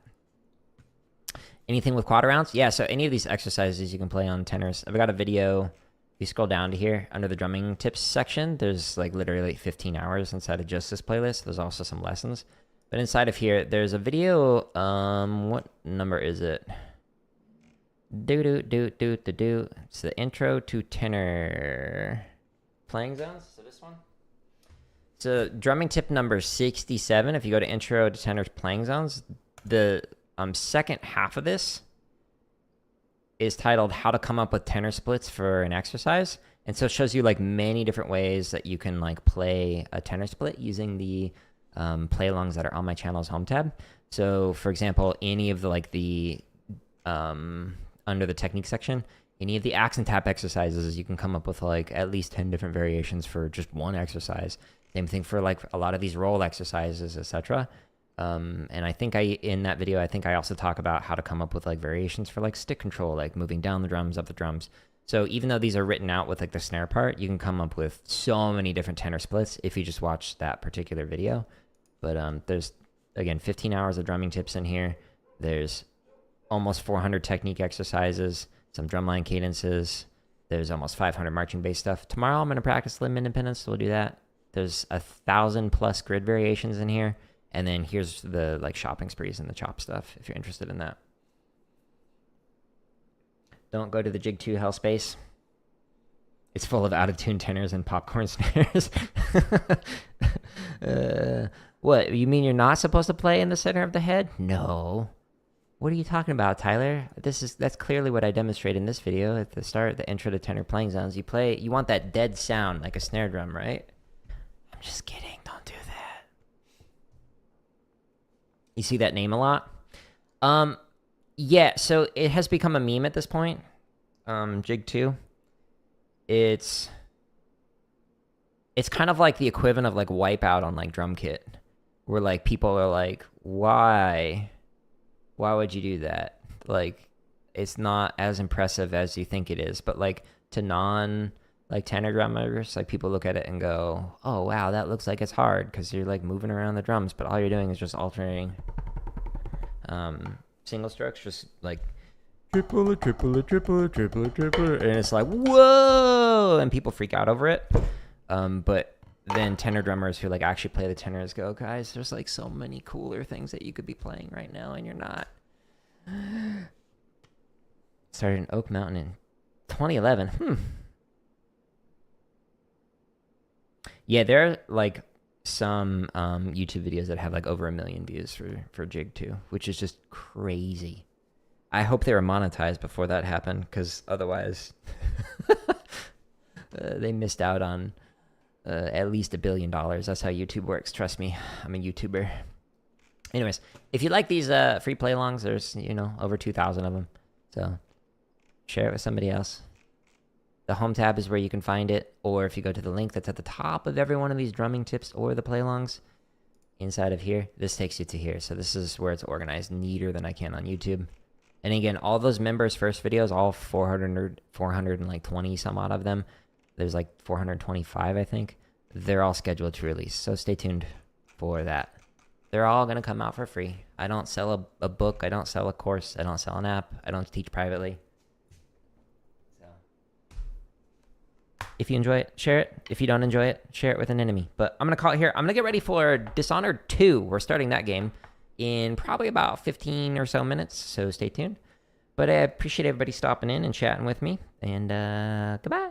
Anything with quad rounds? Yeah, so any of these exercises you can play on tenors. I've got a video. If you scroll down to here, under the drumming tips section, there's like literally 15 hours inside of just this playlist. There's also some lessons. But inside of here, there's a video. What number is it? It's the intro to tenor playing zones. So this one. So drumming tip number 67. If you go to intro to tenor playing zones, the second half of this is titled "How to Come Up with Tenor Splits for an Exercise," and so it shows you like many different ways that you can like play a tenor split using the play-alongs that are on my channel's home tab. So, for example, any of the like the under the technique section, any of the accent tap exercises, you can come up with like at least 10 different variations for just one exercise. Same thing for like a lot of these roll exercises, etc. And I think in that video, I think I also talk about how to come up with like variations for like stick control, like moving down the drums, up the drums. So even though these are written out with like the snare part, you can come up with so many different tenor splits if you just watch that particular video. But there's, again, 15 hours of drumming tips in here. There's almost 400 technique exercises, some drumline cadences. There's almost 500 marching bass stuff. Tomorrow I'm going to practice limb independence, so we'll do that. There's 1,000 plus grid variations in here. And then here's the like shopping sprees and the chop stuff if you're interested in that. Don't go to the Jig 2 hell space. It's full of out-of-tune tenors and popcorn snares. What, you mean you're not supposed to play in the center of the head? No. What are you talking about, Tyler? That's clearly what I demonstrated in this video at the start, the intro to tenor playing zones. You want that dead sound like a snare drum, right? I'm just kidding. Don't do that. You see that name a lot? Yeah, so it has become a meme at this point. Jig 2. It's kind of like the equivalent of like Wipeout on like drum kit, where like people are like, why would you do that? Like, it's not as impressive as you think it is. But like to non like tenor drummers, like people look at it and go, oh wow, that looks like it's hard because you're like moving around the drums, but all you're doing is just alternating single strokes, just like triple, and it's like whoa, and people freak out over it. But then tenor drummers who like actually play the tenors go, guys, there's like so many cooler things that you could be playing right now and you're not. Started in Oak Mountain in 2011. Yeah, there are like some YouTube videos that have like over 1 million views for Jig 2, which is just crazy. I hope they were monetized before that happened, because otherwise they missed out on at least $1 billion. That's how YouTube works. Trust me, I'm a YouTuber. Anyways, if you like these free play-alongs, there's, over 2,000 of them. So share it with somebody else. The home tab is where you can find it, or if you go to the link that's at the top of every one of these drumming tips or the play-alongs, inside of here, this takes you to here. So this is where it's organized neater than I can on YouTube. And again, all those members' first videos, all 420 some odd of them, there's like 425, I think. They're all scheduled to release, so stay tuned for that. They're all going to come out for free. I don't sell a book. I don't sell a course. I don't sell an app. I don't teach privately. So if you enjoy it, share it. If you don't enjoy it, share it with an enemy. But I'm going to call it here. I'm going to get ready for Dishonored 2. We're starting that game in probably about 15 or so minutes, so stay tuned. But I appreciate everybody stopping in and chatting with me. And goodbye.